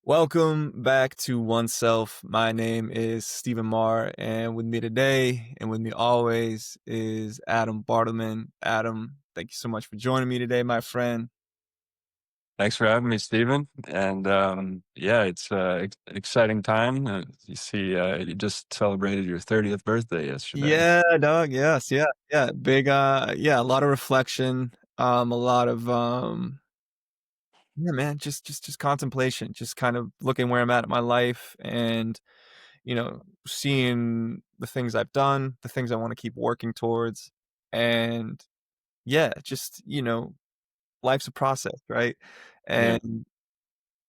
Welcome back to Oneself. My name is Stephen Maher, and with me today and with me always is Adam Bartleman. Adam, thank you so much for joining me today, my friend. Thanks for having me, Stephen. And yeah, it's exciting time. You see, you just celebrated your 30th birthday yesterday. Yeah, dog. Yes, yeah, yeah. Big, yeah, a lot of reflection. A lot of, yeah, man, just contemplation, just kind of looking where I'm at in my life and, seeing the things I've done, the things I want to keep working towards. And yeah, just, life's a process, right? Yeah, And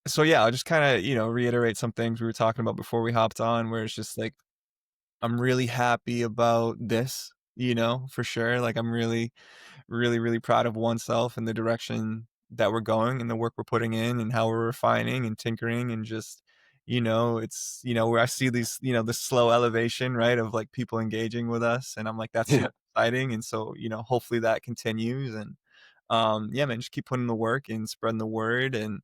so, yeah, I'll just kinda, reiterate some things we were talking about before we hopped on, where it's just like, I'm really happy about this, for sure. Like, I'm really, really, really proud of oneself and the direction that we're going and the work we're putting in and how we're refining and tinkering and just, it's, where I see these, the slow elevation, right, of like people engaging with us. And I'm like, that's yeah, super exciting. And so, hopefully that continues. And yeah, man, just keep putting the work and spreading the word. And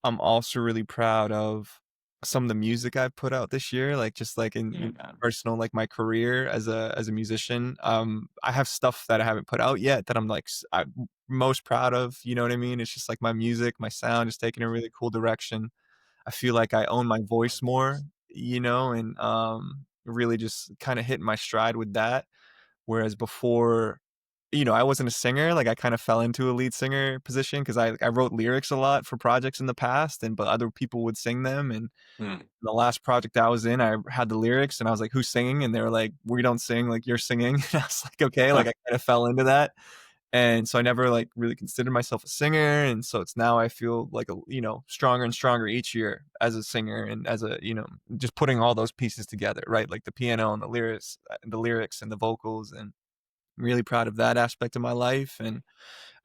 I'm also really proud of some of the music I've put out this year, like just like yeah, in man. personal, like my career as a musician. I have stuff that I haven't put out yet that I'm most proud of. You know what I mean? It's just like my music, my sound is taking a really cool direction. I feel like I own my voice more, and really just kind of hitting my stride with that. Whereas before, I wasn't a singer, like, I kinda fell into a lead singer position because I wrote lyrics a lot for projects in the past but other people would sing them, and Mm. the last project I was in, I had the lyrics, and I was like, "Who's singing?" And they were like, "We don't sing, like, you're singing." And I was like, "Okay," like, I kinda fell into that, and so I never, like, really considered myself a singer, and so it's now I feel like stronger and stronger each year as a singer and as just putting all those pieces together, right? Like, the piano and the lyrics and the vocals, and I'm really proud of that aspect of my life, and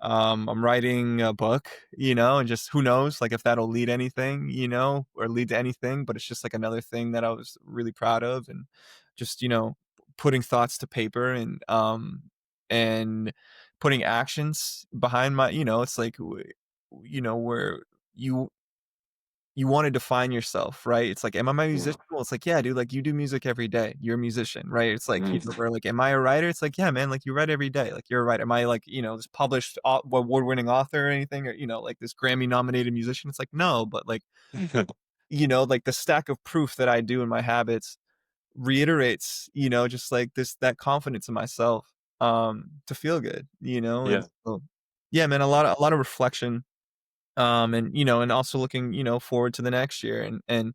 I'm writing a book, and just who knows, like if that'll lead anything, or lead to anything, but it's just like another thing that I was really proud of, and just putting thoughts to paper and putting actions behind my, it's like where you you wanna define yourself, right? It's like, "Am I a Yeah. musician?" Well, it's like, "Yeah, dude, like, you do music every day. You're a musician," right? It's like, Mm. we're like, "Am I a writer?" It's like, "Yeah, man, like, you write every day. Like, you're a writer." Am I, like, this published award-winning author or anything or, like, this Grammy-nominated musician? It's like, "No," but, like, like, the stack of proof that I do in my habits reiterates, just, like, that confidence in myself, to feel good, and Yeah, so yeah, man, a lot of reflection, and also looking, forward to the next year, and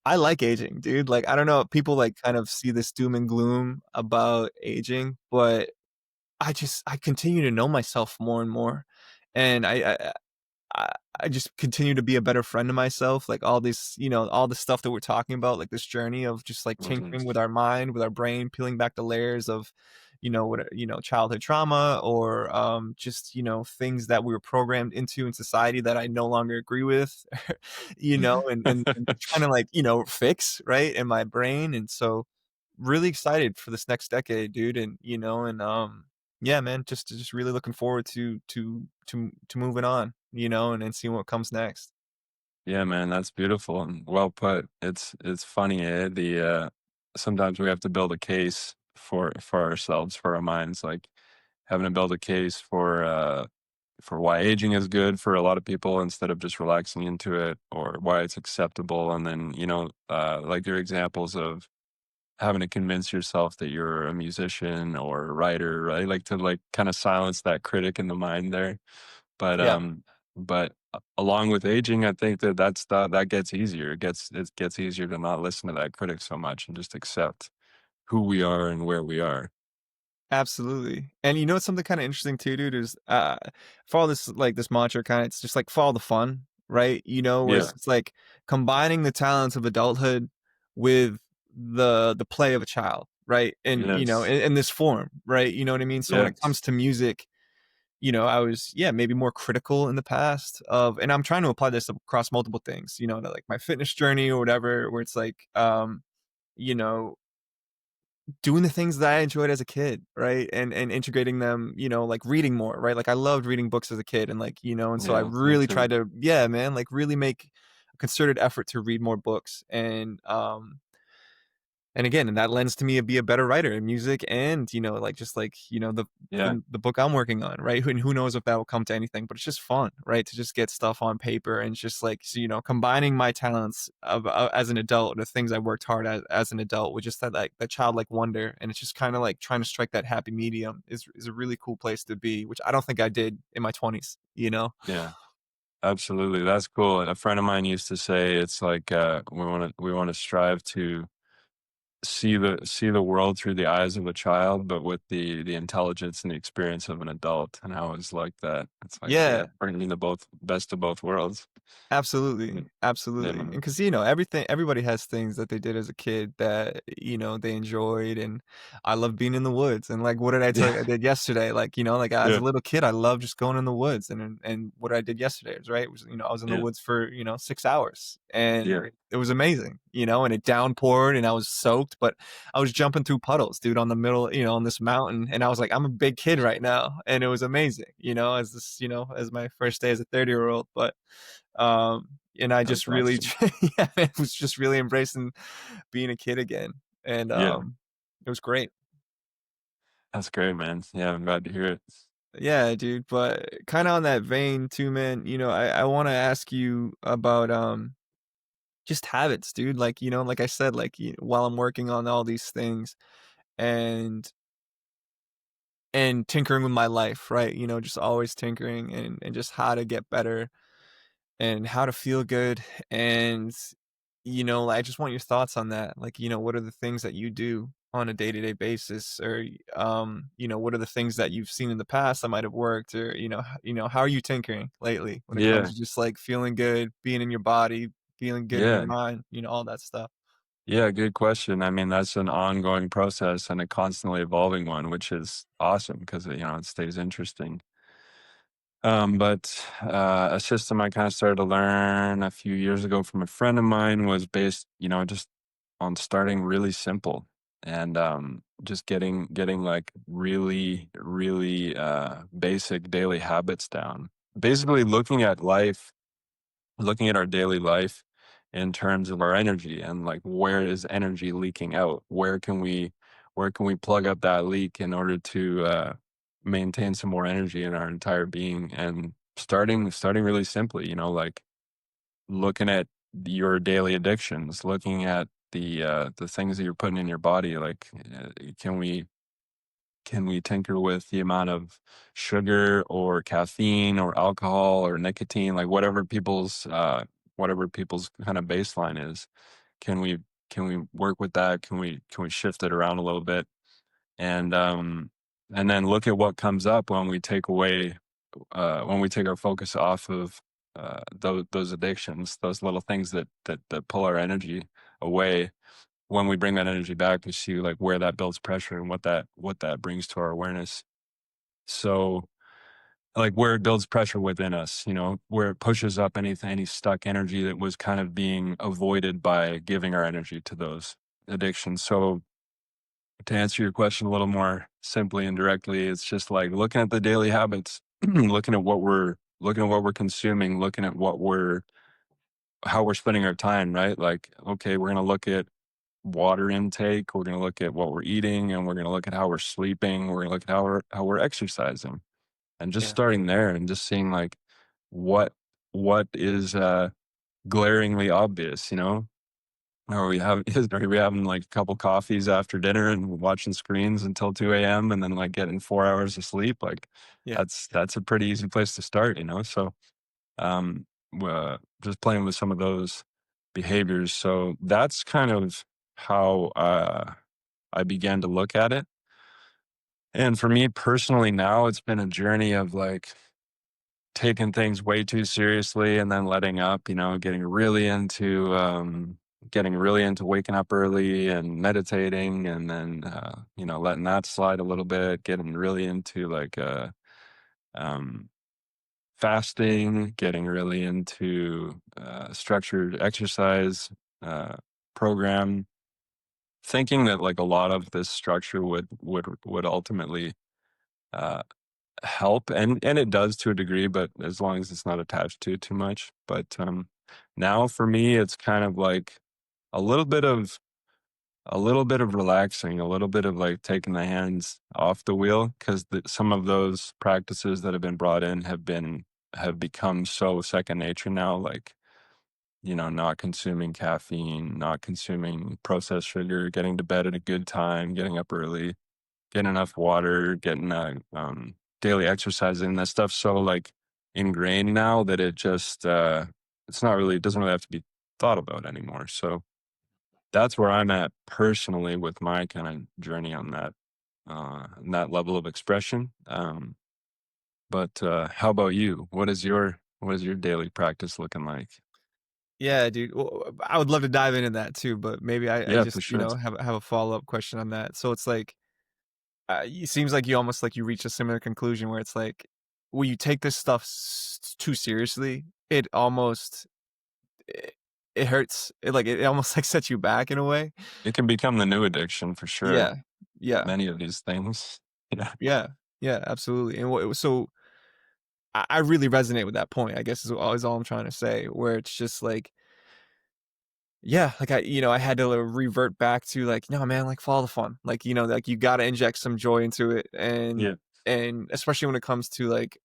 I like aging, dude. Like, I don't know, people, like, kind of see this doom and gloom about aging, but I continue to know myself more and more, and I I just continue to be a better friend to myself, like, all this all the stuff that we're talking about, like, this journey of just, like, mhm. tinkering with our mind, with our brain, peeling back the layers of, childhood trauma or, just, things that we were programmed into in society that I no longer agree with, and trying to, like, fix, right, in my brain, and so, really excited for this next decade, dude, and yeah, man, just really looking forward to moving on, and seeing what comes next. Yeah, man, that's beautiful and well put. It's funny, sometimes we have to build a case for ourselves, for our minds, like having to build a case for why aging is good for a lot of people instead of just relaxing into it, or why it's acceptable. And then, like your examples of having to convince yourself that you're a musician or a writer, right? Like to like kind of silence that critic in the mind there. But Yeah, along with aging, I think that gets easier. It gets easier to not listen to that critic so much and just accept who we are and where we are. absolutely. And what's something kinda interesting too, dude, is, follow this, like, this mantra kinda it's just like follow the fun, right? Where it's Yeah. just like combining the talents of adulthood with the play of a child, right? And, Yes. in this form, right? You know what I mean? So when it Yes. comes to music, I was, yeah, maybe more critical in the past of and I'm trying to apply this across multiple things, to like my fitness journey or whatever, where it's like, you know, doing the things that I enjoyed as a kid, right? And integrating them, like reading more, right? Like I loved reading books as a kid and like, and so I Yeah. Me really too. tried to, yeah, man, like really make concerted effort to read more books, and again, and that lends to me to be a better writer in music and, like, just like, Yeah, the book I'm working on, right? Who knows if that will come to anything, but it's just fun, right? To just get stuff on paper and just like, so, combining my talents as an adult, the things I worked hard at as an adult with just that, like, that childlike wonder. And it's just kind of like trying to strike that happy medium is a really cool place to be, which I don't think I did in my 20s, you know? yeah, absolutely. That's cool. And a friend of mine used to say it's like we want to strive to see the world through the eyes of a child, but with the intelligence and the experience of an adult. And I always like that. It's like, yeah, Yeah. bringing the both best of both worlds. Absolutely, Yeah, absolutely, and yeah, because everybody has things that they did as a kid that, they enjoyed, and I love being in the woods, and, like, what did I tell you I yeah, did yesterday? Like, as yeah, a little kid, I loved just going in the woods, and what I did yesterday was, right, was, I was in the yeah, woods for, 6 hours, and yeah, it was amazing, and it downpoured, and I was soaked, but I was jumping through puddles, dude, on the middle, on this mountain, and I was like, "I'm a big kid right now," and it was amazing, as this, as my first day as a 30-year-old, but and I that's just really awesome. yeah, it was just really embracing being a kid again, and, Yeah, it was great. that's great, man. Yeah, I'm glad to hear it. Yeah, dude, but kinda on that vein too, man, I wanna ask you about, just habits, dude, like, like I said, like, while I'm working on all these things and tinkering with my life, right, just always tinkering and just how to get better and how to feel good. And, I just want your thoughts on that. Like, what are the things that you do on a day-to-day basis? Or, what are the things that you've seen in the past that might have worked? Or, how are you tinkering lately when it comes Yeah, to just like feeling good, being in your body, feeling good in your yeah, mind, all that stuff? yeah. Good question. I mean, that's an ongoing process and a constantly evolving one, which is awesome because it stays interesting. But a system I kind of started to learn a few years ago from a friend of mine was based, just on starting really simple and just getting like really, really basic daily habits down. Basically, looking at our daily life in terms of our energy and like where is energy leaking out? Where can we plug up that leak in order to maintain some more energy in our entire being? And starting really simply, like looking at your daily addictions, looking at the things that you're putting in your body. Like, can we tinker with the amount of sugar or caffeine or alcohol or nicotine, like whatever people's kind of baseline is? Can we can we work with that? Can we shift it around a little bit? And then look at what comes up when we take our focus off of those addictions, those little things that pull our energy away. When we bring that energy back, we see like where that builds pressure and what that brings to our awareness. So like where it builds pressure within us, where it pushes up any stuck energy that was kind of being avoided by giving our energy to those addictions. So to answer your question a little more simply and directly, it's just like looking at the daily habits, looking at what we're consuming, looking at how we're spending our time, right? Like, okay, we're gonna look at water intake, we're gonna look at what we're eating, and we're gonna look at how we're sleeping, we're gonna look at how we're exercising. And just Yeah. starting there and just seeing like what is glaringly obvious, are we having like a couple coffees after dinner and watching screens until 2 a.m. and then like getting 4 hours of sleep? Like Yeah. that's a pretty easy place to start. So um just playing with some of those behaviors. So that's kind of how I began to look at it. And for me personally now it's been a journey of like taking things way too seriously and then letting up, getting really into waking up early and meditating and then letting that slide a little bit, getting really into like um fasting, getting really into structured exercise uh program, thinking that like a lot of this structure would ultimately uh help, and it does to a degree, but as long as it's not attached to too much. But Now for me, it's kind of like a little bit of a little bit of relaxing, a little bit of like taking the hands off the wheel because some of those practices that have been brought in have become so second nature now. Like, not consuming caffeine, not consuming processed sugar, getting to bed at a good time, getting up early, getting enough water, getting daily exercise in. That stuff's so like ingrained now that it doesn't really have to be thought about anymore. So that's where I'm at personally with my kind of journey on that level of expression. But how about you? What is your daily practice looking like? Yeah, dude. Well, I would love to dive into that too, but maybe I Yeah, for just, sure. have a follow-up question on that. So it's like, it seems like you almost like you reach a similar conclusion where it's like, when you take this stuff too seriously, it almost it, it hurts. It almost like sets you back in a way. It can become the new addiction for sure. Yeah. Yeah. Many of these things. Yeah. Yeah. Yeah, absolutely. And so I really resonate with that point, I guess is all I'm trying to say, where it's just like, yeah, like I had to revert back to like, no, man, like follow the fun. Like, like you got to inject some joy into it. And, Yeah. and especially when it comes to like,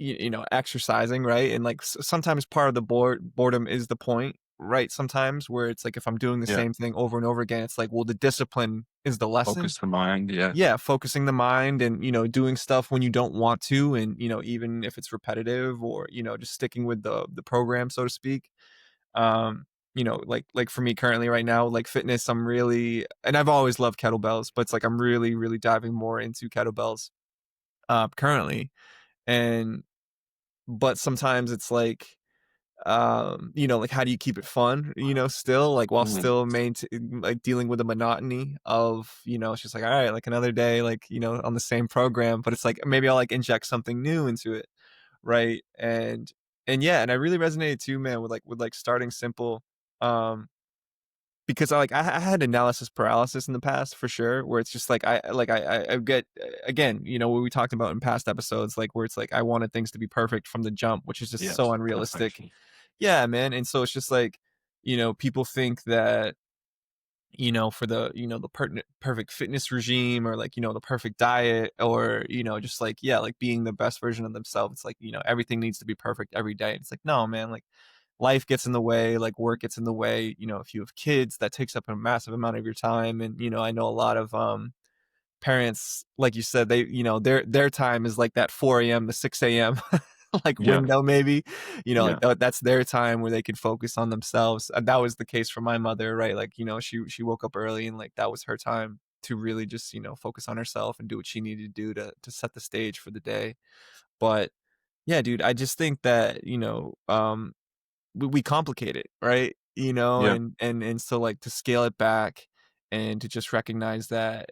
exercising, right? And like sometimes part of the boredom is the point, right? Sometimes where it's like, if I'm doing the Yeah. same thing over and over again, it's like, well, the discipline is the lesson. Focus the mind. Yeah. Yeah, focusing the mind and, doing stuff when you don't want to, and, even if it's repetitive or, just sticking with the program, so to speak. Like for me currently right now, like fitness, I'm really, and I've always loved kettlebells, but it's like I'm really, really diving more into kettlebells currently. And but sometimes it's like, like how do you keep it fun, still like while Mhm. still like dealing with the monotony of, it's just like, all right, like another day, like, on the same program, but it's like maybe I'll like inject something new into it, right? And yeah, and I really resonated too, man, with like starting simple. Because I had analysis paralysis in the past for sure, where it's just like I get, again, what we talked about in past episodes, like where it's like I wanted things to be perfect from the jump, which is just so Yes. unrealistic. Perfection. Yeah, man. And so it's just like, people think that, for the, the perfect fitness regime, or like, the perfect diet, or, just like, yeah, like being the best version of themselves. It's like, everything needs to be perfect every day. It's like, no, man, like life gets in the way, like work gets in the way. If you have kids, that takes up a massive amount of your time. And, I know a lot of parents, like you said, they, their time is like that 4 a.m. to 6 a.m. like Yeah. window, maybe, like Yeah. that's their time where they could focus on themselves. And that was the case for my mother, right? Like, she woke up early, and like that was her time to really just, focus on herself and do what she needed to do to set the stage for the day. But yeah, dude, I just think that, we complicate it, right? Yeah. And so like to scale it back and to just recognize that,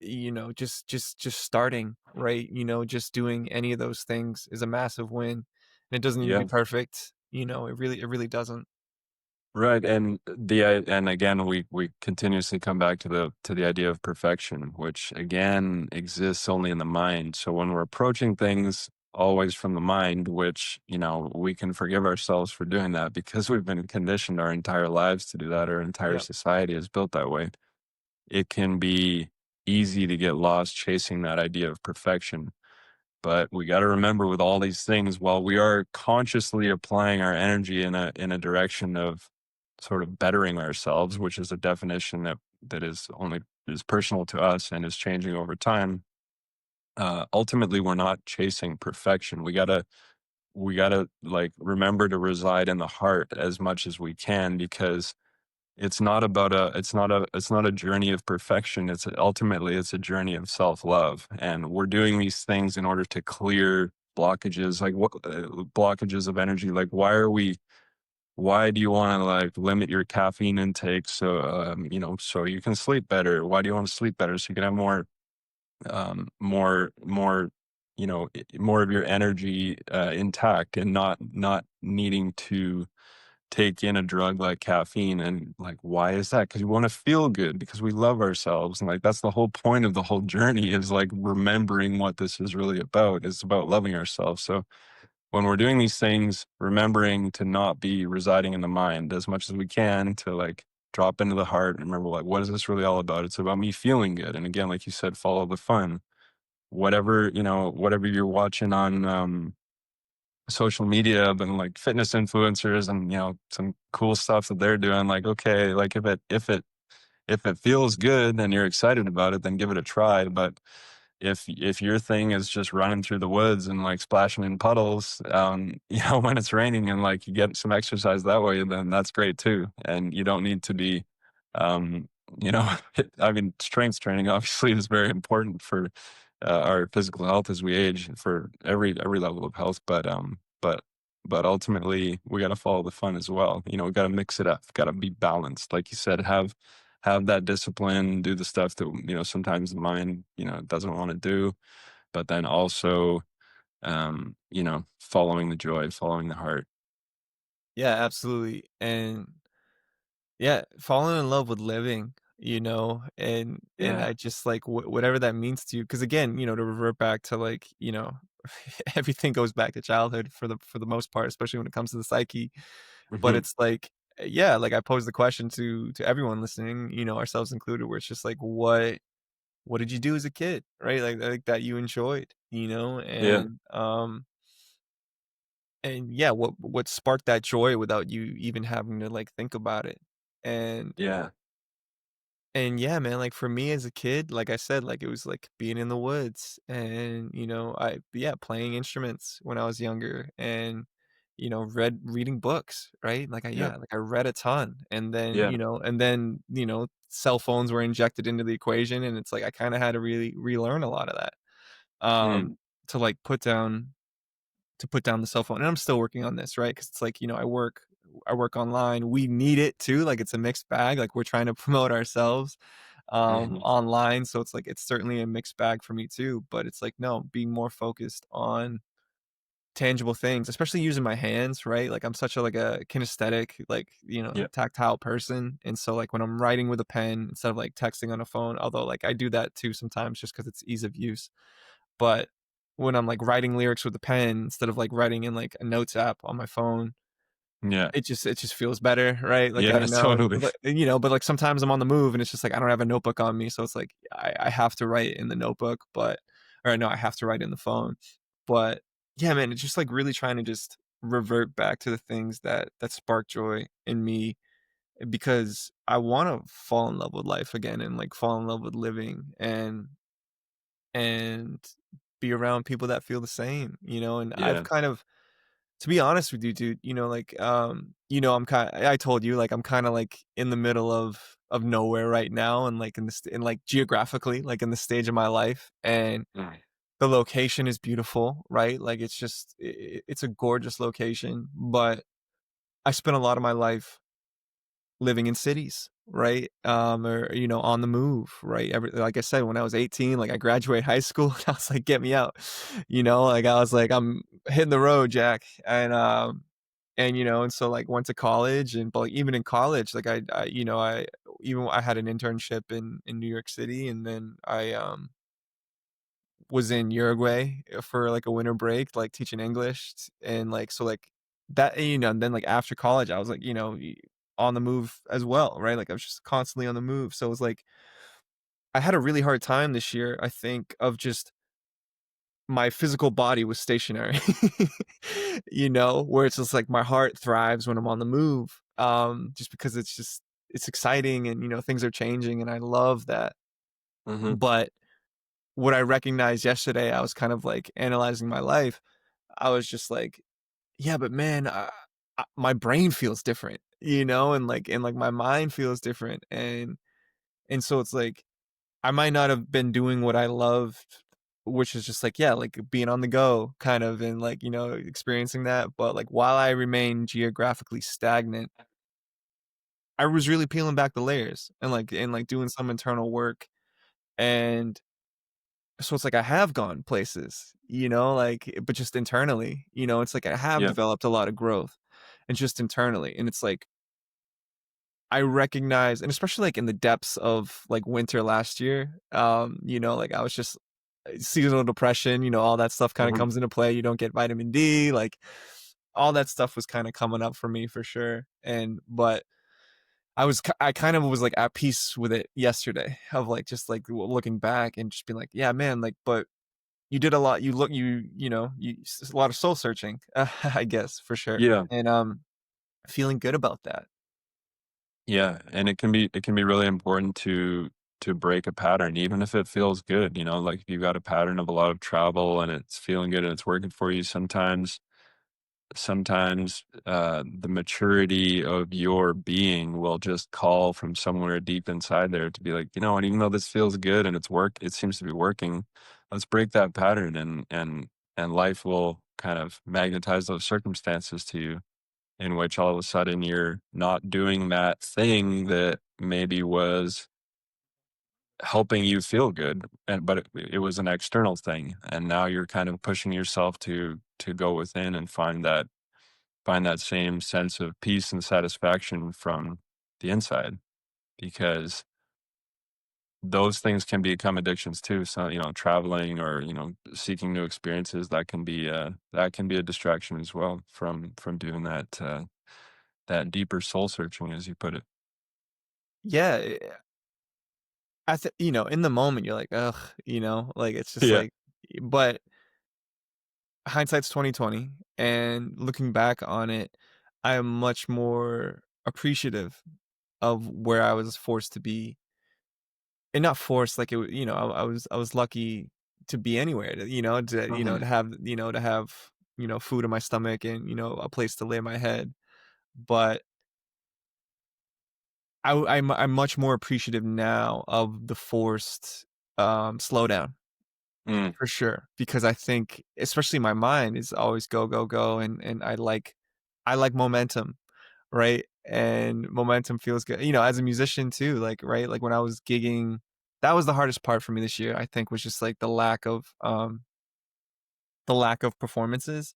just starting, right? Just doing any of those things is a massive win. And it doesn't need to be Yeah. perfect, it really doesn't. Right, and again, we continuously come back to the idea of perfection, which again exists only in the mind. So when we're approaching things always from the mind, which we can forgive ourselves for doing that because we've been conditioned our entire lives to do that. Our entire Yeah. society is built that way. It can be easy to get lost chasing that idea of perfection. But we got to remember with all these things, while we are consciously applying our energy in a direction of sort of bettering ourselves, which is a definition that is personal to us and is changing over time. Ultimately, we're not chasing perfection. We gotta like remember to reside in the heart as much as we can because it's not a journey of perfection. It's a journey of self-love. And we're doing these things in order to clear blockages, like what blockages of energy. Like why do you want to like limit your caffeine intake so you can sleep better? Why do you want to sleep better? So you can have more more of your energy intact and not needing to take in a drug like caffeine. And like why is that? Because we want to feel good, because we love ourselves, and like that's the whole point of the whole journey, is like remembering what this is really about. It's about loving ourselves. So when we're doing these things, remembering to not be residing in the mind as much as we can, to like drop into the heart and remember, like, what is this really all about? It's about me feeling good. And again, like you said, follow the fun. Whatever, whatever you're watching on social media, and like fitness influencers and some cool stuff that they're doing, like, okay, like if it feels good and you're excited about it, then give it a try. But if your thing is just running through the woods and like splashing in puddles, when it's raining, and like you get some exercise that way, then that's great too. And you don't need to be, um, you know, I mean, strength training obviously is very important for our physical health as we age, for every level of health. But ultimately, we got to follow the fun as well. We got to mix it up. Got to be balanced, like you said. Have that discipline, do the stuff that sometimes the mind doesn't want to do, but then also following the joy, following the heart. Yeah, absolutely. And yeah, falling in love with living, and Yeah. I just like whatever that means to you. Because again, to revert back to like, everything goes back to childhood for the most part, especially when it comes to the psyche. But Hmm. it's like, yeah, like I posed the question to everyone listening, ourselves included, where it's just like, what did you do as a kid, right? Like that you enjoyed, Yeah. and yeah, what sparked that joy without you even having to like think about it. And Yeah. and yeah, man, like for me as a kid, like I said, like it was like being in the woods and playing instruments when I was younger and reading books, right? Yeah. Like I read a ton and then, Yeah. cell phones were injected into the equation and it's like I kind of had to really relearn a lot of that. Mm. To like put down the cell phone, and I'm still working on this, right? Because it's like, I work online. We need it too, like, it's a mixed bag, like, we're trying to promote ourselves, Hmm. online, so it's like it's certainly a mixed bag for me too, but it's like, no, being more focused on tangible things, especially using my hands, right? Like, I'm such a, like, a kinesthetic, like, Yeah. tactile person, and so, like, when I'm writing with a pen instead of, like, texting on a phone, although, like, I do that too sometimes just because it's ease of use. But when I'm, like, writing lyrics with a pen instead of, like, writing in, like, a notes app on my phone, Yeah. it just feels better, right? Like, I Yeah. know, Totally. but, like, sometimes I'm on the move and it's just, like, I don't have a notebook on me, so it's, like, I have to write in the notebook, or no, I have to write in the phone. But, yeah, man, it's just, like, really trying to just revert back to the things that spark joy in me because I wanna fall in love with life again and, like, fall in love with living and be around people that feel the same, and I've Yeah. kind of to be honest with you, dude, I told you, like, I'm kinda, like, in the middle of nowhere right now and, like, like, geographically, like, in the stage of my life, and Mm. the location is beautiful, right? Like, it's just it's a gorgeous location, but I spent a lot of my life living in cities, right? Or, on the move, right? Like I said, when I was 18, like I graduated high school and I was like, get me out, like I was like, I'm hitting the road, Jack. And so like went to college but like, even in college, like I had an internship in New York City and then I was in Uruguay for like a winter break, like teaching English and like so like that and then like after college I was like on the move as well, right? Like I was just constantly on the move. So it was like I had a really hard time this year, I think, of just my physical body was stationary, where it's just like my heart thrives when I'm on the move, just because it's exciting and things are changing and I love that. Hmm. But what I recognized yesterday, I was kind of like analyzing my life. I was just like, yeah, but man, my brain feels different, and like my mind feels different, and so it's like I might not have been doing what I loved, which is just like yeah, like being on the go, kind of, and like experiencing that. But like while I remain geographically stagnant, I was really peeling back the layers and like doing some internal work, and so it's like I have gone places, like but just internally, it's like I have Yeah. developed a lot of growth and just internally. And it's like I recognize and especially like in the depths of like winter last year, like I was just seasonal depression, all that stuff kind of Mhm. comes into play. You don't get vitamin D, like all that stuff was kind of coming up for me for sure. But I kind of was like at peace with it yesterday of like just like looking back and just being like, yeah, man, like, but you did a lot. You look, a lot of soul searching, I guess for sure. Yeah. And, feeling good about that. Yeah, and it can be really important to break a pattern, even if it feels good, like if you've got a pattern of a lot of travel and it's feeling good and it's working for you, sometimes the maturity of your being will just call from somewhere deep inside there to be like, you know what, even though this feels good and it seems to be working, let's break that pattern and life will kind of magnetize those circumstances to you in which all of a sudden you're not doing that thing that maybe was helping you feel good but it was an external thing, and now you're kind of pushing yourself to go within and find that same sense of peace and satisfaction from the inside, because those things can become addictions too. So, traveling or, seeking new experiences, that can be a distraction as well from doing that deeper soul searching, as you put it. Yeah. In the moment, you're like, ugh, like it's just Yeah. like, but hindsight's 2020, and looking back on it, I am much more appreciative of where I was forced to be, and not forced like I was lucky to be anywhere, to Mhm. have food in my stomach and a place to lay my head. But I'm much more appreciative now of the forced slowdown. Mm. For sure, because I think especially my mind is always go, go, go, and I like momentum, right? And momentum feels good. As a musician too, like, right? Like when I was gigging, that was the hardest part for me this year, I think, was just like the lack of performances.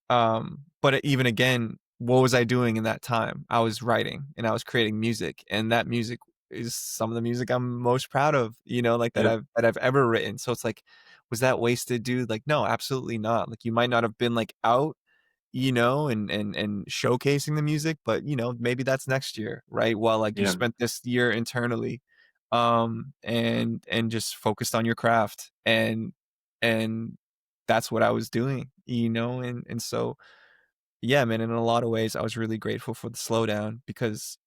But even again, what was I doing in that time? I was writing and I was creating music, and that music is some of the music I'm most proud of, like that Yeah. I've ever written. So it's like, was that wasted, dude? Like, no, absolutely not. Like, you might not have been like out, and showcasing the music, but maybe that's next year, right? While like you Yeah. spent this year internally, and just focused on your craft, and that's what I was doing, and so yeah, man, in a lot of ways, I was really grateful for the slowdown because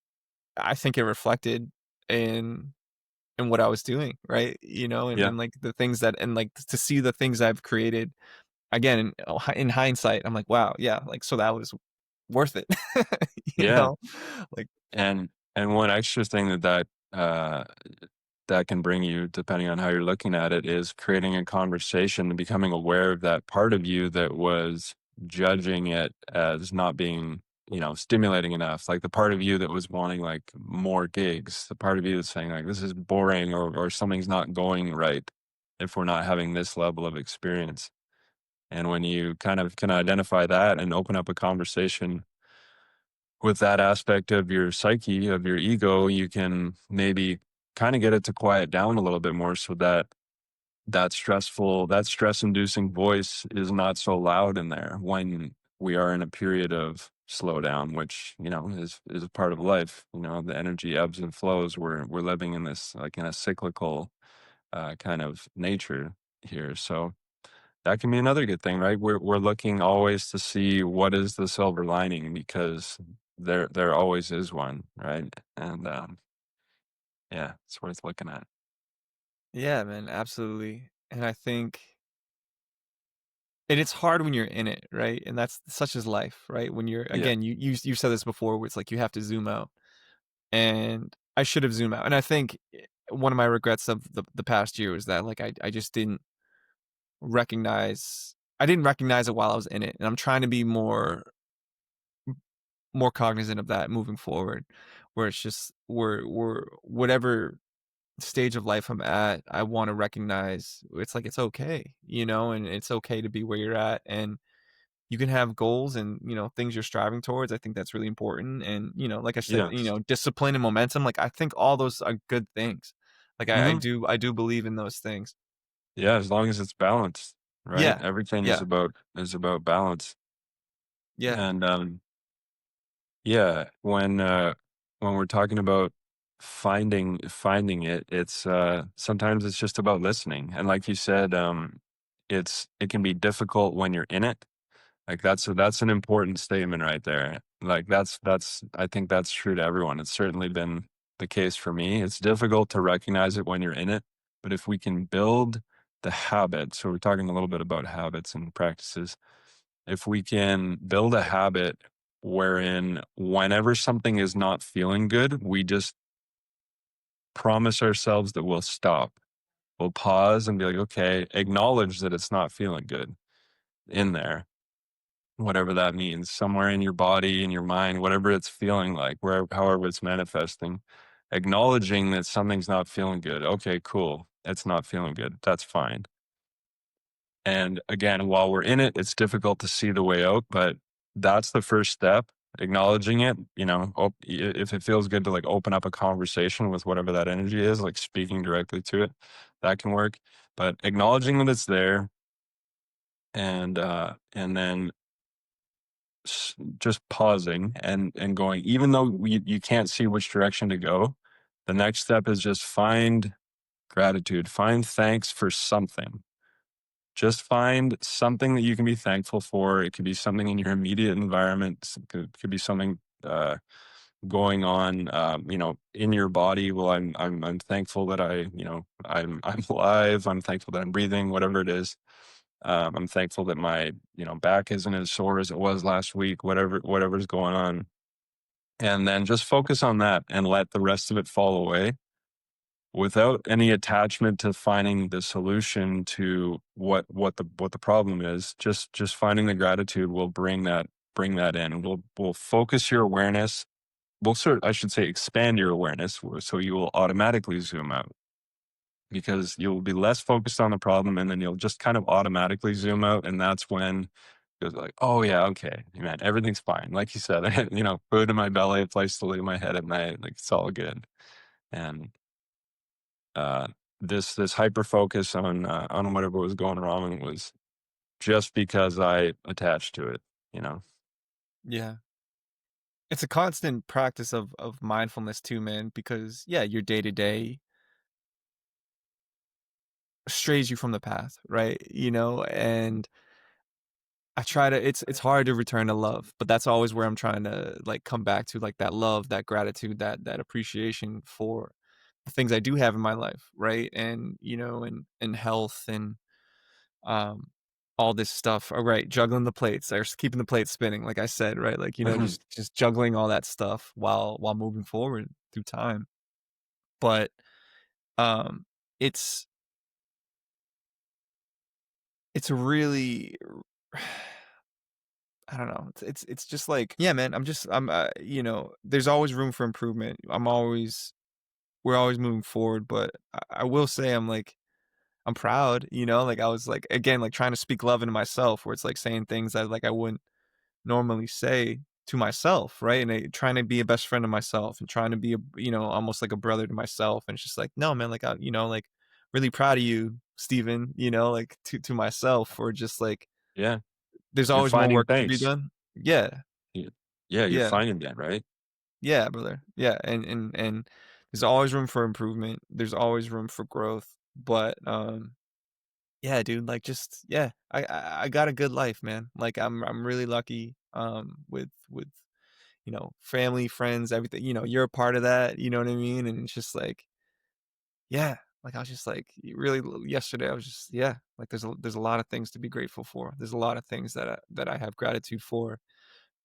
I think it reflected in in what I was doing, right? Yeah. And like the things that, and like to see the things I've created again in hindsight, I'm like, wow, yeah, like so that was worth it, you Yeah. know, like And one extra thing that can bring you, depending on how you're looking at it, is creating a conversation and becoming aware of that part of you that was judging it as not being, stimulating enough. Like the part of you that was wanting like more gigs, the part of you that's saying like this is boring or something's not going right if we're not having this level of experience. And when you kind of can identify that and open up a conversation with that aspect of your psyche, of your ego, you can maybe kind of get it to quiet down a little bit more so that that stress inducing voice is not so loud in there when we are in a period of slowdown, which, is a part of life. The energy ebbs and flows. We're living in this like in a cyclical kind of nature here. So that can be another good thing, right? We're looking always to see what is the silver lining because there always is one, right? And yeah, it's worth looking at. yeah, man, absolutely. And I think, and it's hard when you're in it, right? And that's such as life, right? When you're, Yeah, again, you said this before, where it's like you have to zoom out, and I should have zoomed out. And I think one of my regrets of the past year was that like I just didn't recognize it while I was in it, and I'm trying to be more cognizant of that moving forward, where it's just we're whatever stage of life I'm at, I want to recognize it's like it's okay, and it's okay to be where you're at, and you can have goals and things you're striving towards. I think that's really important, and like I said, yeah. discipline and momentum. Like I think all those are good things. Like I Hmm. do I do believe in those things. Yeah, as long as it's balanced, right? Yeah. Everything Yeah. is about balance. Yeah. And yeah, when we're talking about finding it, it's sometimes it's just about listening. And like you said, it can be difficult when you're in it. Like that's an important statement right there. Like that's I think that's true to everyone. It's certainly been the case for me. It's difficult to recognize it when you're in it, but if we can build the habit, so we're talking a little bit about habits and practices. If we can build a habit wherein whenever something is not feeling good, we just promise ourselves that we'll stop. We'll pause and be like, okay, acknowledge that it's not feeling good in there, whatever that means, somewhere in your body, in your mind, whatever it's feeling like, wherever, however it's manifesting, acknowledging that something's not feeling good. Okay, cool. It's not feeling good. That's fine. And again, while we're in it, it's difficult to see the way out, but that's the first step. Acknowledging it, if it feels good to like open up a conversation with whatever that energy is, like speaking directly to it, that can work. But acknowledging that it's there, and then just pausing and going, even though you can't see which direction to go, the next step is just find gratitude, find thanks for something. Just find something that you can be thankful for. It could be something in your immediate environment. Could be something going on, in your body. Well, I'm thankful that I'm alive. I'm thankful that I'm breathing. Whatever it is, I'm thankful that my back isn't as sore as it was last week. Whatever's going on, and then just focus on that and let the rest of it fall away without any attachment to finding the solution to what the problem is. Just finding the gratitude will bring that in. Will focus your awareness. I should say expand your awareness, so you will automatically zoom out, because you'll be less focused on the problem, and then you'll just kind of automatically zoom out, and that's when it's like, oh yeah, okay, man, everything's fine. Like you said, food in my belly, a place to lay my head at night, like it's all good. And uh, this hyper focus on whatever was going wrong was just because I attached to it, you know. Yeah. It's a constant practice of mindfulness too, man, because yeah, your day to day strays you from the path, right? And I try to it's hard to return to love, but that's always where I'm trying to like come back to like that love, that gratitude, that appreciation for the things I do have in my life, right? And and health and um all this stuff. All right, juggling the plates, or keeping the plates spinning, like I said, right? Like, just juggling all that stuff while moving forward through time. But um it's it's really I don't know. It's just like, yeah, man, there's always room for improvement. We're always moving forward, but I will say I'm proud, like I was like again like trying to speak love into myself where it's like saying things that like I wouldn't normally say to myself, right? And trying to be a best friend to myself and trying to be almost like a brother to myself. And it's just like, no, man, like like really proud of you, Steven, like to myself for just like Yeah, there's you're always more finding work to be things. done. Yeah. Y- Yeah, you're Yeah. finding that, right? Yeah, brother. Yeah. And there's always room for improvement. There's always room for growth. But yeah, dude, like just yeah, I got a good life, man. Like I'm really lucky with family, friends, everything. You're a part of that, you know what I mean? And it's just like, yeah, like I was just like really yesterday I was just yeah, like there's a lot of things to be grateful for. There's a lot of things that I have gratitude for.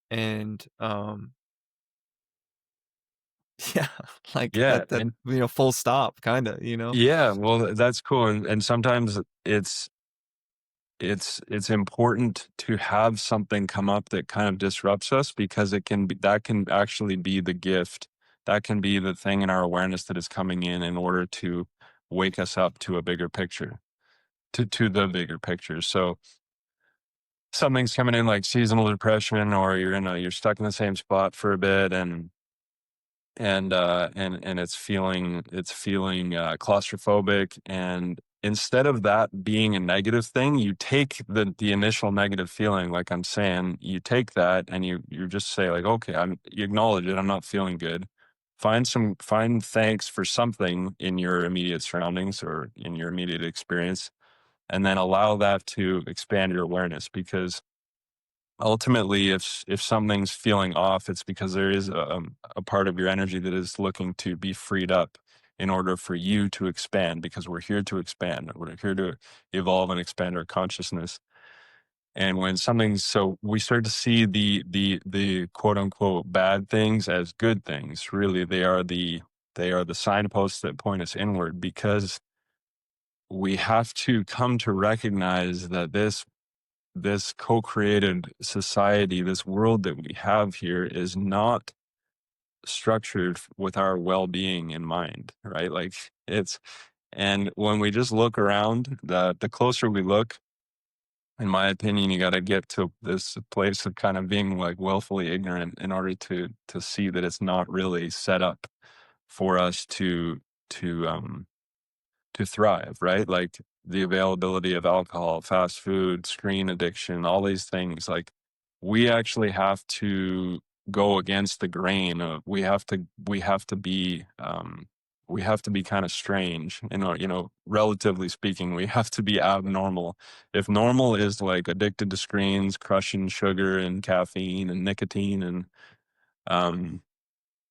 And yeah, like Yeah, that and full stop kind of. yeah, well, that's cool. And sometimes it's important to have something come up that kind of disrupts us, because that can actually be the gift. That can be the thing in our awareness that is coming in order to wake us up to a bigger picture, to the bigger picture. So something's coming in like seasonal depression, or you're stuck in the same spot for a bit, and it's feeling claustrophobic, and instead of that being a negative thing, you take the initial negative feeling, like I'm saying, you take that and you just say like, okay, you acknowledge it. I'm not feeling good. Find thanks for something in your immediate surroundings or in your immediate experience, and then allow that to expand your awareness. Because ultimately, if something's feeling off, it's because there is a part of your energy that is looking to be freed up in order for you to expand, because we're here to expand. We're here to evolve and expand our consciousness. And when something's so we start to see the quote unquote bad things as good things. Really, they are the signposts that point us inward, because we have to come to recognize that this co-created society, this world that we have here, is not structured with our well-being in mind, right? Like it's, and when we just look around, the closer we look, in my opinion, you got to get to this place of kind of being like willfully ignorant in order to see that it's not really set up for us to to thrive, right? Like the availability of alcohol, fast food, screen addiction, all these things. Like we actually have to go against the grain of we have to be kind of strange, relatively speaking. We have to be abnormal. If normal is like addicted to screens, crushing sugar and caffeine and nicotine and um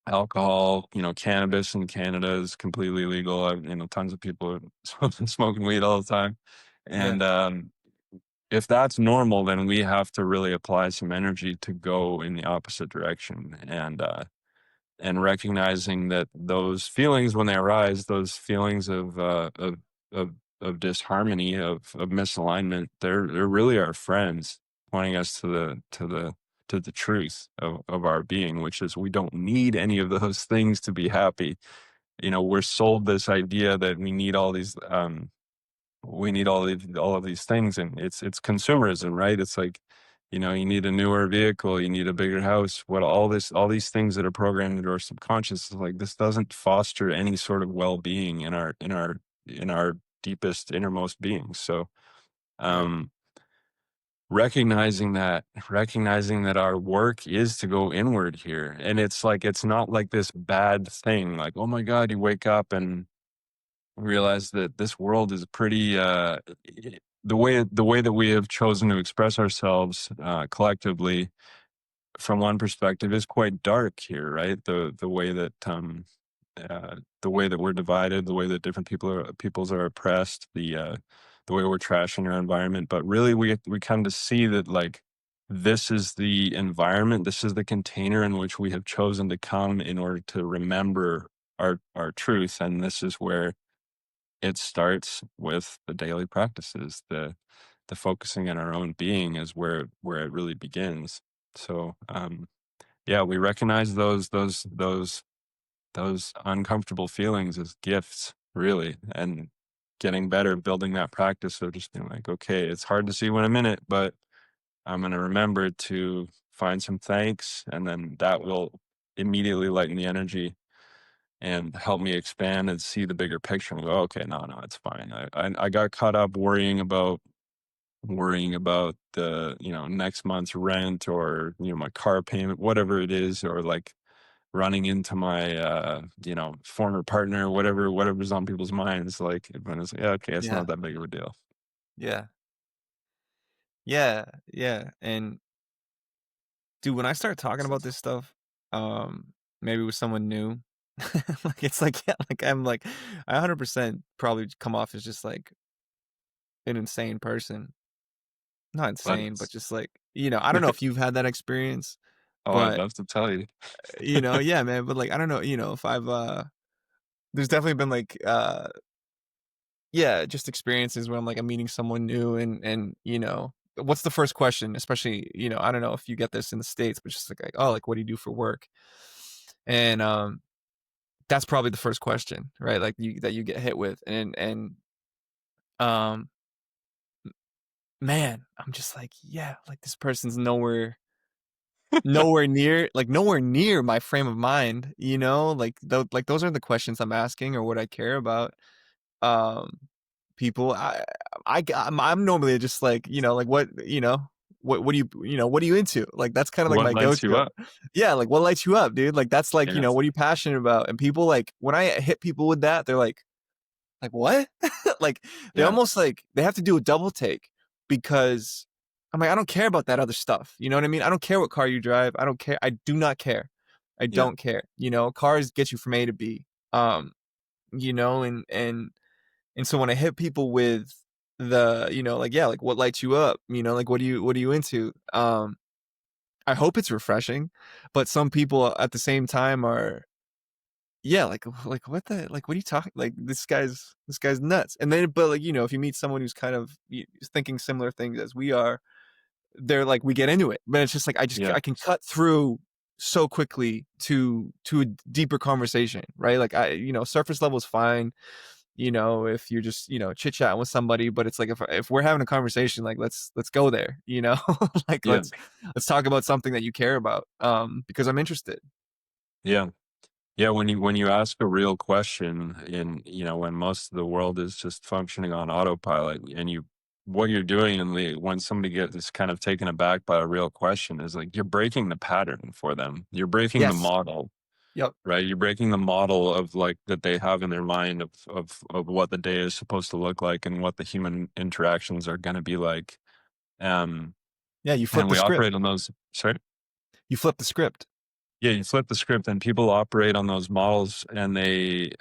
alcohol, cannabis in Canada is completely legal. Tons of people are smoking weed all the time. Yeah. And if that's normal, then we have to really apply some energy to go in the opposite direction. And recognizing that those feelings, when they arise, those feelings of of disharmony, of misalignment, they're really our friends, pointing us to the truth of our being, which is we don't need any of those things to be happy. We're sold this idea that we need all of these things, and it's consumerism, right? It's like, you need a newer vehicle, you need a bigger house, all these things that are programmed into our subconscious. Is like, this doesn't foster any sort of well-being in our deepest innermost being. So Right. um recognizing that our work is to go inward here, and it's like, it's not like this bad thing, like, oh my god, you wake up and realize that this world is pretty the way that we have chosen to express ourselves collectively, from one perspective, is quite dark here, right? The way that we're divided, the way that different peoples are oppressed, the way we're trashing our environment. But really, we come to see that, like, this is the environment, this is the container in which we have chosen to come in order to remember our truth. And this is where it starts with the daily practices. The focusing on our own being is where it really begins. So yeah, we recognize those uncomfortable feelings as gifts, really, and getting better, building that practice of just being like, okay, it's hard to see when I'm in it, but I'm going to remember to find some thanks, and then that will immediately lighten the energy and help me expand and see the bigger picture and go, okay, no, it's fine. I got caught up worrying about the next month's rent, or my car payment, whatever it is, or like running into my former partner, whatever's on people's minds. Like, when it's like, yeah, okay, it's Yeah. not that big of a deal. Yeah. Yeah. Yeah. And dude, when I start talking about this stuff, maybe with someone new, like it's like, yeah, like I'm like, I 100% probably come off as just like an insane person. Not But insane, but just like, I don't know if you've had that experience, oh, I'd but love to tell you. yeah, man, but like I don't know, if I've there's definitely been like yeah, just experiences where I'm meeting someone new, and what's the first question? Especially, I don't know if you get this in the States, but just like, oh, like what do you do for work? And that's probably the first question, right? Like that you get hit with. And um man, I'm just like, yeah, like this person's nowhere near my frame of mind, like those are the questions I'm asking or what I care about. Um people, I'm normally just like, like what, what do you, what are you into? Like that's kind of like What my lights you go-to. up? Yeah, like what lights you up, dude? Like that's like, Yeah, what are you passionate about? And people like when I hit people with that, they're like what? Like they yeah, almost like they have to do a double take because I'm like, I don't care about that other stuff. You know what I mean? I don't care what car you drive. I don't care. I do not care. I yeah, don't care. Cars get you from A to B. Um, and so when I hit people with the, like, yeah, like what lights you up, like what are you into? I hope it's refreshing, but some people at the same time are, yeah, like what the, like what are you talking, like this guy's nuts. And then but like, if you meet someone who's kind of thinking similar things as we are, they're like we get into it. But it's just like yeah, I can cut through so quickly to a deeper conversation, right? Like surface level is fine, if you're just, chit chatting with somebody, but it's like if we're having a conversation, like let's go there, like yeah, let's talk about something that you care about, because I'm interested. yeah. Yeah, when you ask a real question in, when most of the world is just functioning on autopilot, and what you're doing, and when somebody gets kind of taken aback by a real question, is like you're breaking the pattern for them. You're breaking the Yes. model, Yep. right? You're breaking the model of like that they have in their mind of what the day is supposed to look like and what the human interactions are going to be like. Um, Yeah, you and flip the we script. operate on those. Sorry. You flip the script. Yeah, you flip the script, and people operate on those models, and they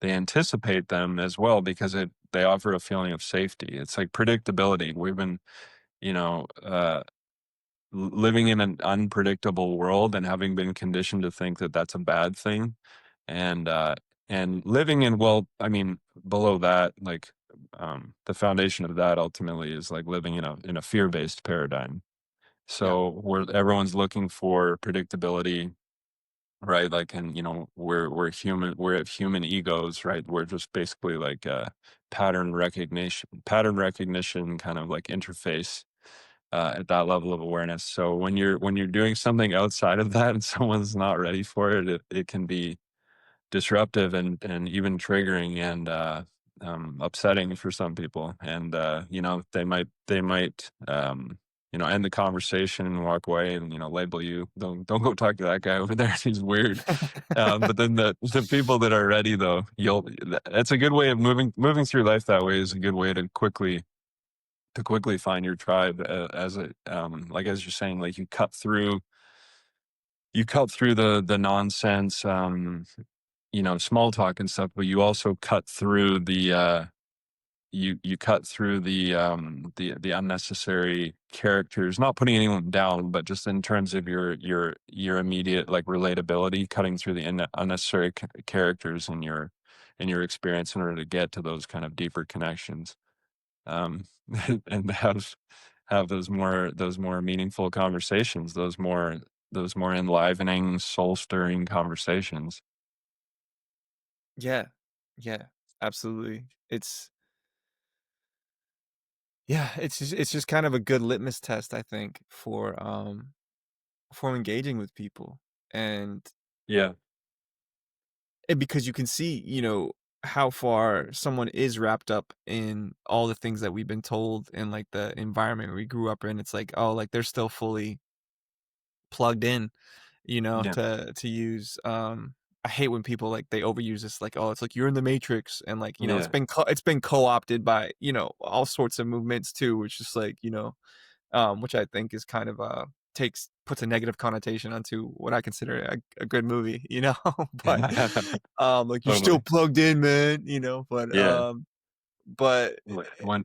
anticipate them as well because they offer a feeling of safety. It's like predictability. We've been, you know, living in an unpredictable world and having been conditioned to think that that's a bad thing, and living in, well, I mean, below that, like, the foundation of that ultimately is like living in a fear-based paradigm. Yeah. So where everyone's looking for predictability, right? Like, and we're human, we have human egos, right? We're just basically like pattern recognition kind of like interface at that level of awareness. So when you're doing something outside of that and someone's not ready for it, it can be disruptive and even triggering and upsetting for some people. And they might end the conversation and walk away and label you. Don't go talk to that guy over there. He's weird. But then the people that are ready, though, that's a good way of moving through life. That way is a good way to quickly find your tribe, as a like, as you're saying, like you cut through the nonsense, small talk and stuff, but you also cut through the unnecessary characters, not putting anyone down, but just in terms of your immediate like relatability, cutting through the unnecessary characters in your experience in order to get to those kind of deeper connections, um, and have those more meaningful conversations, those more enlivening, soul stirring conversations. Yeah. Yeah. Absolutely. It's just kind of a good litmus test, I think, for engaging with people. And Yeah, because you can see, how far someone is wrapped up in all the things that we've been told and like the environment we grew up in. It's like, oh, like they're still fully plugged in, yeah, to use, I hate when people like they overuse this, like, oh, it's like you're in the matrix, and like, yeah. it's been co-opted by, all sorts of movements too, which is like, which I think is kind of puts a negative connotation onto what I consider a good movie, but like you're still Totally. plugged in, man, Yeah. but When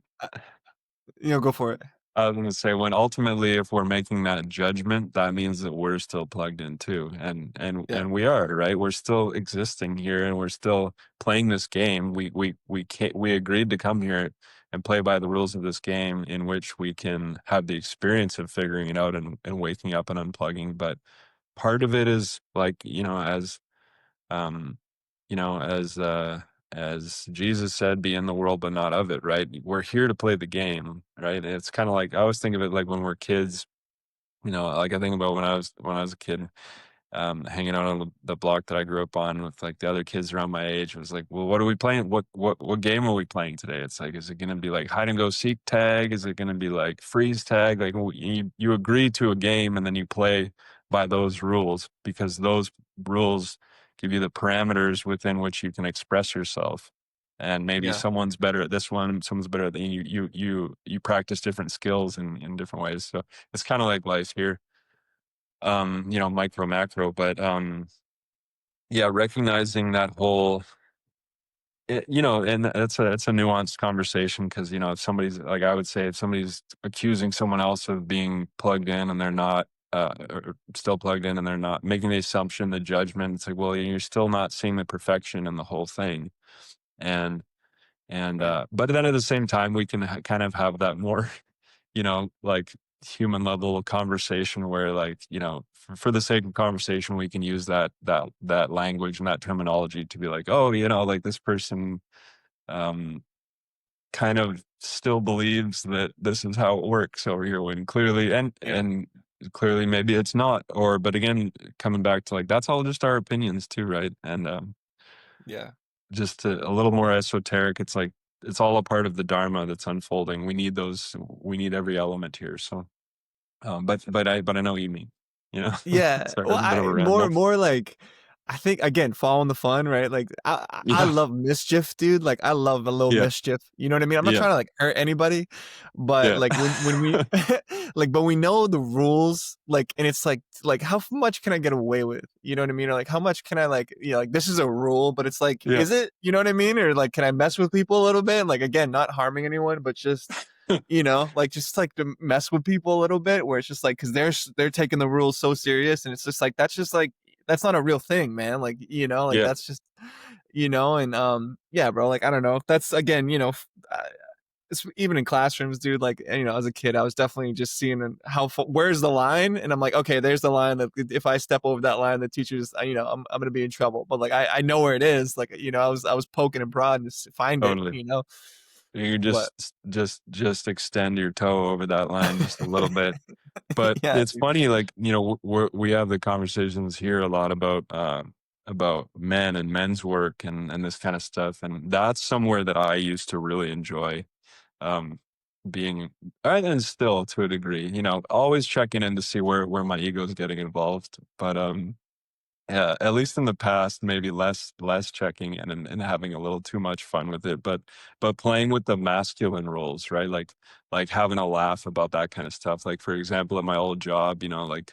go for it. I was gonna say, when ultimately, if we're making that judgment, that means that we're still plugged in too, and and Yeah. and we are, right. We're still existing here, and we're still playing this game. We agreed to come here and play by the rules of this game, in which we can have the experience of figuring it out and waking up and unplugging. But part of it is like, um, as Jesus said, be in the world, but not of it, right? We're here to play the game, right? And it's kind of like, I always think of it like when we're kids, like I think about when I was a kid, hanging out on the block that I grew up on with like the other kids around my age. It was like, well, what are we playing? What game are we playing today? It's like, is it going to be like hide and go seek tag? Is it going to be like freeze tag? Like you agree to a game and then you play by those rules because those rules give you the parameters within which you can express yourself. And maybe Yeah. someone's better at this one, someone's better at the, you practice different skills in different ways. So it's kind of like life here, micro macro, but yeah, recognizing that whole, and that's a nuanced conversation because if somebody's like, I would say if somebody's accusing someone else of being plugged in and they're not, or still plugged in and they're not, making the assumption, the judgment, it's like, well, you're still not seeing the perfection in the whole thing. And Right. but then at the same time, we can kind of have that more, like human level conversation where like, for the sake of conversation, we can use that language and that terminology to be like, oh, like this person um kind of still believes that this is how it works over here when clearly Yeah. and clearly maybe it's not. Or but again, coming back to like that's all just our opinions too, right? And Yeah. just a little more esoteric, it's like it's all a part of the dharma that's unfolding. We need every element here. So but I know what you mean, Yeah. sorry, Well, it's a bit of a I ramble. more like I think again, following the fun, right? Like I Yeah, love mischief, dude. Like I love a little yeah, mischief. You know what I mean? I'm not yeah, trying to like hurt anybody, but yeah. like when we like but we know the rules, like and it's like how much can I get away with? You know what I mean? Or like how much can I like like this is a rule, but it's like, Yeah. is it? You know what I mean? Or like can I mess with people a little bit? Like again, not harming anyone, but just like just like to mess with people a little bit where it's just like because they're taking the rules so serious and it's just like that's just like that's not a real thing, man. Like like Yeah, that's just and yeah, bro, like I don't know, that's again it's even in classrooms, dude. Like as a kid I was definitely just seeing where's the line, and I'm like, okay, there's the line that if I step over that line the teacher's I'm gonna be in trouble, but like I know where it is, like I was poking and prodding to find it, totally. You but just extend your toe over that line just a little bit. But yeah, it's dude. funny, like, we have the conversations here a lot about men and men's work and this kind of stuff, and that's somewhere that I used to really enjoy, um, being and still to a degree, always checking in to see where my ego is getting involved. But, yeah, at least in the past, maybe less checking in and having a little too much fun with it, but playing with the masculine roles, right? Like having a laugh about that kind of stuff. Like for example, at my old job, like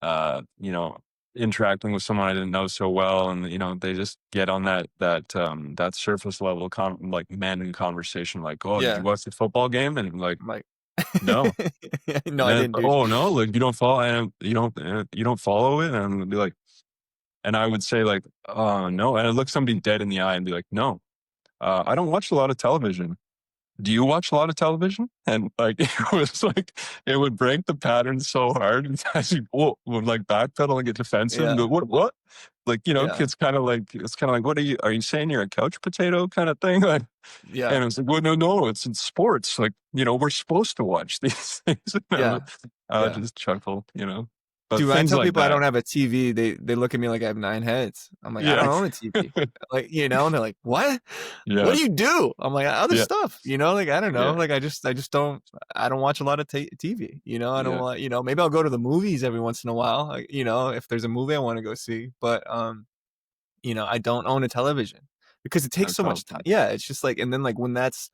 uh, you know, interacting with someone I didn't know so well, and they just get on that surface level like men in conversation, like, oh, did you Yeah. watch the football game? And like, I'm like, no. no, And I then, didn't, dude. oh no, like you don't follow it, and I'm gonna be like, and I would say like, no. And I'd look somebody dead in the eye and be like, no, I don't watch a lot of television. Do you watch a lot of television? And like, it was like, it would break the pattern so hard. And as you would like backpedal and get defensive and go, Yeah. what? Like, Yeah. it's kind of like, are you saying you're a couch potato kind of thing? Like, Yeah. and it's like, well, no, it's in sports. Like, we're supposed to watch these things. Yeah. I would Yeah. just chuckle, but Dude, when I things tell like people I that. don't have a TV, they look at me like I have 9 heads. I'm like, "I don't Yeah. own a TV." Like, and they're like, "What? What Yeah. do you do?" I'm like, "Other Yeah. stuff." Like, I don't know. Yeah. Like, I just don't watch a lot of TV. I don't Yeah. want, maybe I'll go to the movies every once in a while, like, if there's a movie I want to go see, but I don't own a television because it takes That's so much time. awesome. Yeah, it's just like and then like when that's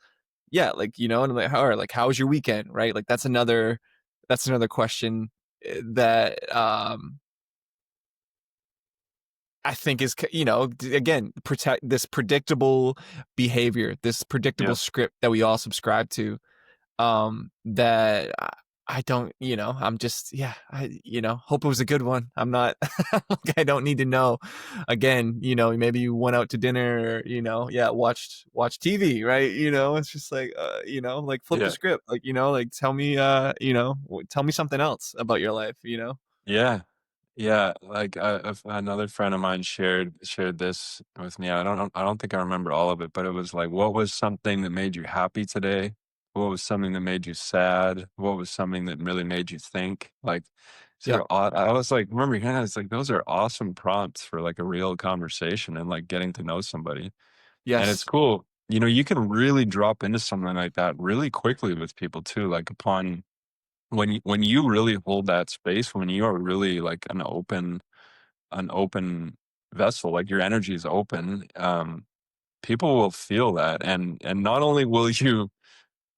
yeah, like, and I'm like, "All right, like, how was your weekend?" Right? Like, that's another question, that, I think is, again, protect this predictable behavior, this predictable Yeah. script that we all subscribe to, that I don't, I'm just, yeah, hope it was a good one. I'm not, like, I don't need to know. Again, maybe you went out to dinner, or, yeah, watch TV, right? It's just like, like flip the Yeah. script, like, like tell me something else about your life, Yeah. Yeah. Like another friend of mine shared this with me. I don't think I remember all of it, but it was like, what was something that made you happy today? What was something that made you sad? What was something that really made you think? Like, Yeah. I was like, remember hearing that, it's like, those are awesome prompts for, like, a real conversation and, like, getting to know somebody. And it's Yes. cool. You know, you can really drop into something like that really quickly with people too, like, upon when you really hold that space, when you are really, like, an open vessel, like, your energy is open, people will feel that, and not only will you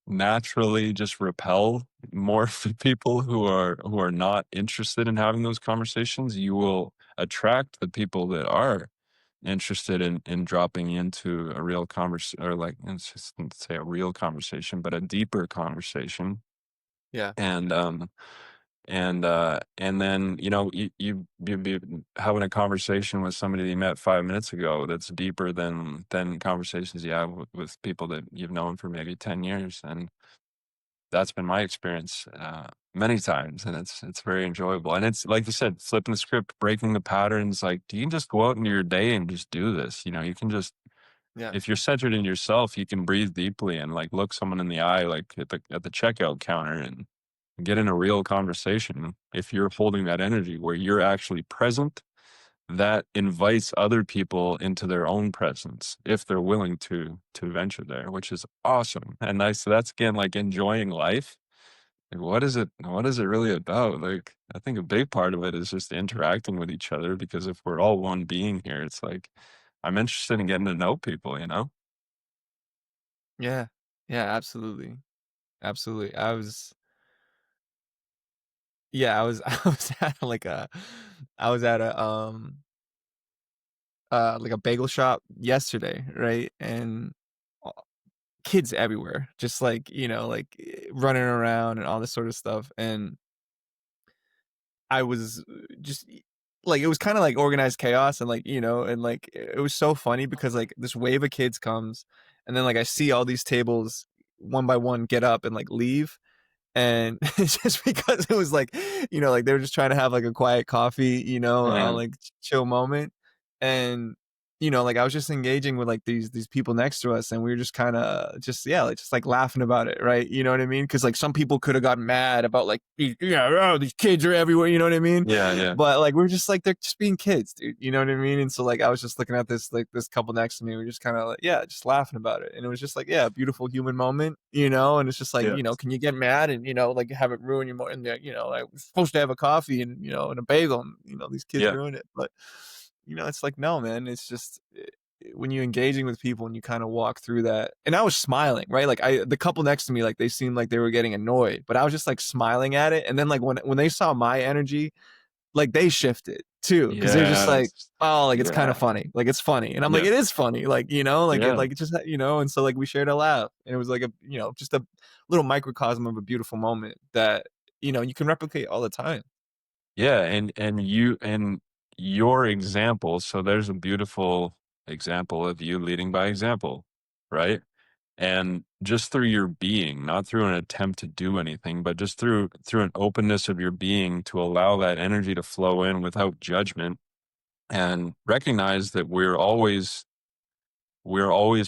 naturally just repel more people who are not interested in having those conversations, you will attract the people that are interested in dropping into a real conversation, or like, let's just say a real conversation, but a deeper conversation. Yeah. And and then, you know, you be having a conversation with somebody that you met 5 minutes ago that's deeper than conversations you have with people that you've known for maybe 10 years. And that's been my experience, many times, and it's very enjoyable. And it's like you said, flipping the script, breaking the patterns. Like, you can just go out into your day and just do this. You know, you can just, Yeah. if you're centered in yourself, you can breathe deeply and like look someone in the eye, like at the checkout counter, and get in a real conversation. If you're holding that energy where you're actually present, that invites other people into their own presence if they're willing to venture there, which is awesome. And nice. So that's again like enjoying life. Like, what is it really about? Like, I think a big part of it is just interacting with each other, because if we're all one being here, it's like I'm interested in getting to know people, you know? Yeah. Yeah, absolutely. Absolutely. I was at I was at like a bagel shop yesterday, right? And uh, kids everywhere, just like, running around and all this sort of stuff. And I was just like, it was kind of like organized chaos, and like, and like it was so funny because like this wave of kids comes, and then like I see all these tables one by one get up and like leave. And it's just because it was like, like they were just trying to have like a quiet coffee, Yeah. like chill moment. And, like I was just engaging with like these people next to us, and we were just kind of just, yeah, like just like laughing about it. Right. You know what I mean? Cause like some people could have gotten mad about like, yeah, oh, these kids are everywhere. You know what I mean? Yeah, yeah. But like, we're just like, they're just being kids, dude. You know what I mean? And so like, I was just looking at this, like this couple next to me. We are just kind of like, yeah, just laughing about it. And it was just like, yeah, a beautiful human moment, and it's just like, Yeah. can you get mad and, like have it ruin your more, and like we're supposed to have a coffee and, and a bagel, and, these kids Yeah. ruin it. But, it's like, no, man, it's just, when you're engaging with people and you kind of walk through that. And I was smiling, right? Like the couple next to me, like they seemed like they were getting annoyed, but I was just like smiling at it. And then like when they saw my energy, like they shifted too, because they're just like, Yes. oh, like it's kind of Yeah. funny, like it's funny, and I'm like, Yeah. it is funny, like like it, Yeah. like it just and so like we shared a laugh, and it was like a just a little microcosm of a beautiful moment that you can replicate all the time. Yeah, and your example, so there's a beautiful example of you leading by example, right? And just through your being, not through an attempt to do anything, but just through an openness of your being to allow that energy to flow in without judgment, and recognize that we're always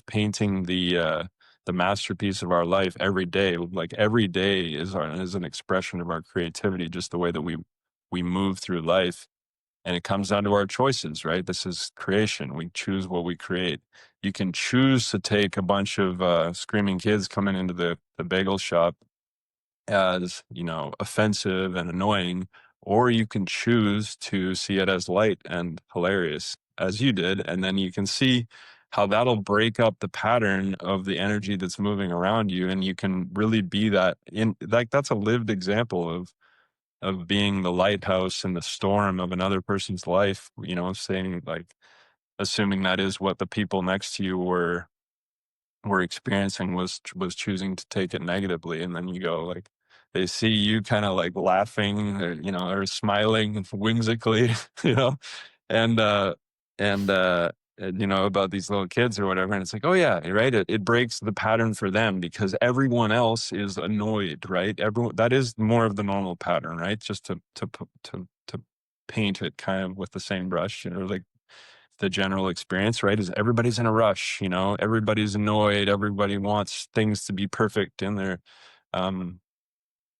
painting the masterpiece of our life every day. Like, every day is an expression of our creativity, just the way that we move through life. And it comes down to our choices, right? This is creation. We choose what we create. You can choose to take a bunch of screaming kids coming into the bagel shop as, you know, offensive and annoying, or you can choose to see it as light and hilarious, as you did. And then you can see how that'll break up the pattern of the energy that's moving around you. And you can really be that in, like, that's a lived example of being the lighthouse in the storm of another person's life, you know, saying, like, assuming that is what the people next to you were experiencing, was choosing to take it negatively. And then you go, like, they see you kind of like laughing, or, you know, or smiling whimsically, you know, and you know, about these little kids or whatever. And it's like, oh yeah, right, it breaks the pattern for them, because everyone else is annoyed, right? Everyone, that is more of the normal pattern, right? Just to paint it kind of with the same brush, you know, like, the general experience, right, is everybody's in a rush, you know, everybody's annoyed, everybody wants things to be perfect in their, um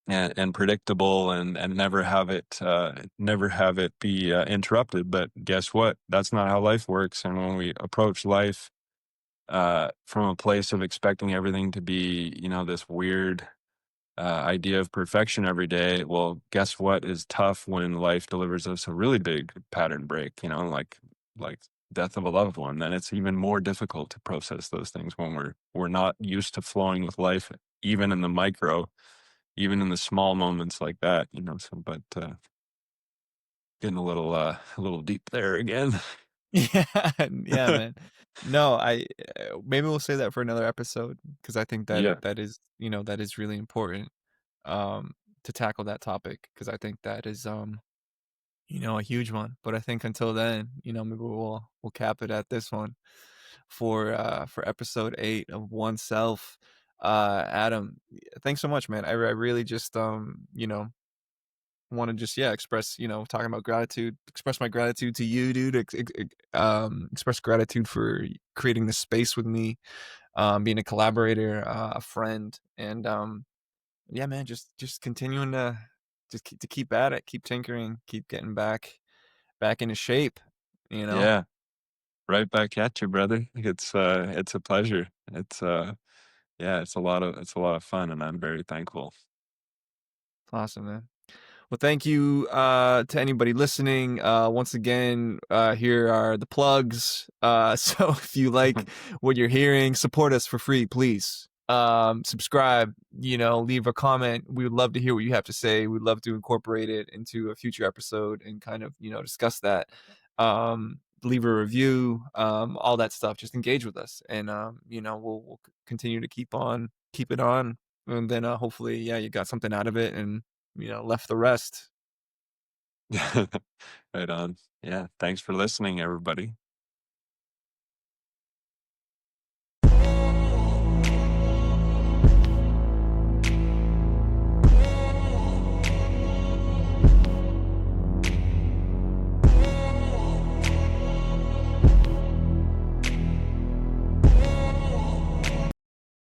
and predictable, and never have it be interrupted. But guess what? That's not how life works. And when we approach life from a place of expecting everything to be, this weird idea of perfection every day, well, guess what is tough when life delivers us a really big pattern break, like death of a loved one. Then it's even more difficult to process those things when we're not used to flowing with life, even in the micro, even in the small moments like that, so, but getting a little deep there again. Yeah, yeah, man. No, maybe we'll say that for another episode because I think that Yeah. that is, that is really important, um, to tackle that topic because I think that is, a huge one. But I think until then, maybe we'll cap it at this one for episode 8 of Oneself. Adam, thanks so much, man. I really just want to just express, talking about gratitude, express my gratitude to you, dude. Express gratitude for creating this space with me, being a collaborator, a friend, and yeah, man, just continuing to to keep at it, keep tinkering, keep getting back into shape, you know. Yeah. Right back at you, brother. It's a pleasure. Yeah, it's a lot of fun, and I'm very thankful. Awesome, man. Well, thank you to anybody listening. Once again, here are the plugs. So if you like what you're hearing, support us for free, please. Subscribe, leave a comment. We would love to hear what you have to say. We'd love to incorporate it into a future episode and kind of, discuss that. Leave a review, all that stuff. Just engage with us. And, we'll continue to keep it on. And then hopefully, yeah, you got something out of it and left the rest. Right on. Yeah, thanks for listening, everybody.